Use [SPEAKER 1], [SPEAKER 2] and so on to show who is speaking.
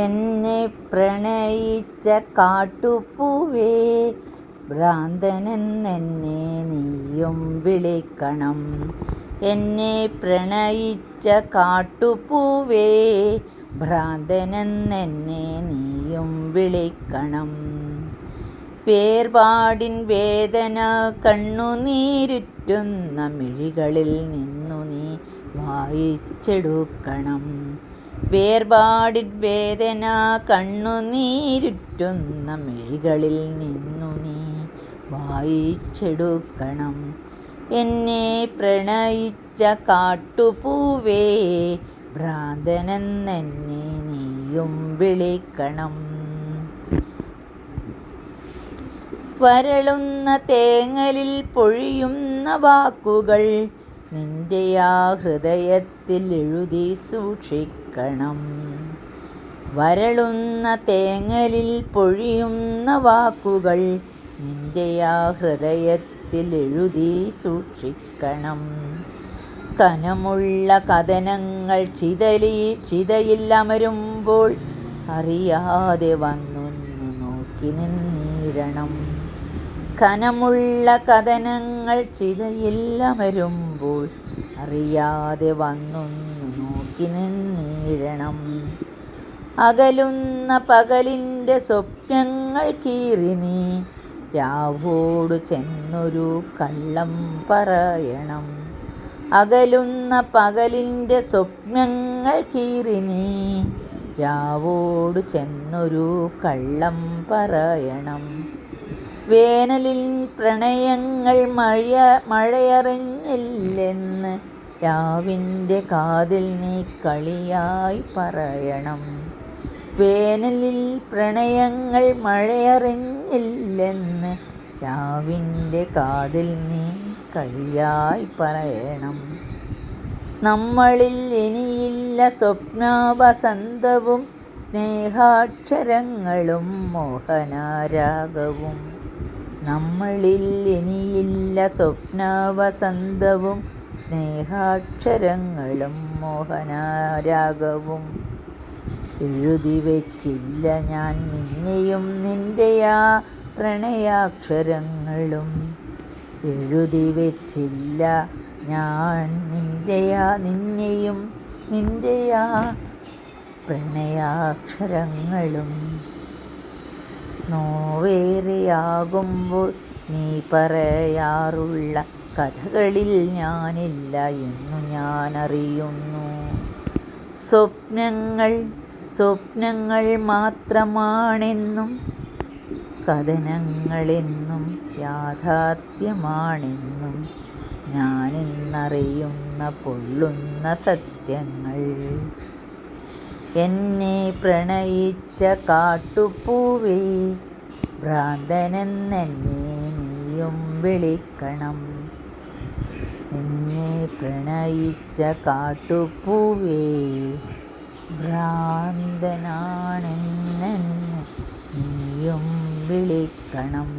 [SPEAKER 1] എന്നെ പ്രണയിച്ച കാട്ടുപൂവേ, ഭ്രാന്തനെന്നെന്നെ നീയും വിളിക്കണം. എന്നെ പ്രണയിച്ച കാട്ടുപൂവേ, ഭ്രാന്തനെന്നെന്നെ നീയും വിളിക്കണം. വേർപാടിൻ വേദന കണ്ണുനീരുറ്റുന്ന മിഴികളിൽ നിന്നു നീ വായിച്ചെടുക്കണം. വേർപാടിൻ വേദന കണ്ണുനീരുറ്റുന്ന മിഴികളിൽ നിന്നു നീ വായിച്ചെടുക്കണം. എന്നെ പ്രണയിച്ച കാട്ടുപൂവേ, ഭ്രാന്തനെന്നെന്നെ നീയും വിളിക്കണം. വരളുന്ന തേങ്ങലിൽ പൊഴിയുന്ന വാക്കുകൾ നിന്റെ ആ ഹൃദയത്തിൽ എഴുതി സൂക്ഷിക്കണം. വരളുന്ന തേങ്ങലിൽ പൊഴിയുന്ന വാക്കുകൾ നിന്റെ ആ ഹൃദയത്തിൽ എഴുതി സൂക്ഷിക്കണം. കനമുള്ള കഥനങ്ങൾ ചിതയിൽ അമരുമ്പോൾ അറിയാതെ വന്നൊന്നു നോക്കി നിന്നിടണം. കനമുള്ള കഥനങ്ങൾ ചിതയിൽ അമരുമ്പോൾ അറിയാതെ വന്നൊന്നു നോക്കി നിന്നിടണം. അകലുന്ന പകലിൻ്റെ സ്വപ്നങ്ങൾ കീറി നീ രാവോടു ചെന്നൊരു കള്ളം പറയണം. അകലുന്ന പകലിൻ്റെ സ്വപ്നങ്ങൾ കീറി നീ രാവോടു ചെന്നൊരു കള്ളം പറയണം. വേനലിൽ പ്രണയങ്ങൾ മഴയറിഞ്ഞില്ലെന്ന് രാവിൻ്റെ കാതിൽ നീ കളിയായി പറയണം. വേനലിൽ പ്രണയങ്ങൾ മഴയറിഞ്ഞില്ലെന്ന് രാവിൻ്റെ കാതിൽ നീ കളിയായി പറയണം. നമ്മളിൽ ഇനിയില്ല സ്വപ്നവസന്തവും സ്നേഹാക്ഷരങ്ങളും മോഹനരാഗവും. നമ്മളിൽ ഇനിയില്ല സ്വപ്നവസന്തവും സ്നേഹാക്ഷരങ്ങളും മോഹനരാഗവും. എഴുതി വെച്ചില്ല ഞാൻ നിന്നെയും നിന്റെ ആ പ്രണയാക്ഷരങ്ങളും. എഴുതി വെച്ചില്ല ഞാൻ നിന്നെയും നിന്റെ ആ പ്രണയാക്ഷരങ്ങളും. നോവേറെയാകുമ്പോൾ നീ പറയാറുള്ള കഥകളിൽ ഞാനില്ല എന്നു ഞാനറിയുന്നു. സ്വപ്നങ്ങൾ മാത്രമാണെന്നും കഥനങ്ങളെന്നും യാഥാർത്ഥ്യമാണെന്നും ഞാനിന്നറിയുന്ന പൊള്ളുന്ന സത്യങ്ങൾ. എന്നെ പ്രണയിച്ച കാട്ടുപൂവേ, ഭ്രാന്തനെന്നെന്നെ നീയും വിളിക്കണം. എന്നെ പ്രണയിച്ച കാട്ടുപൂവേ, ഭ്രാന്തനാണെന്നെന്നെ നീയും വിളിക്കണം.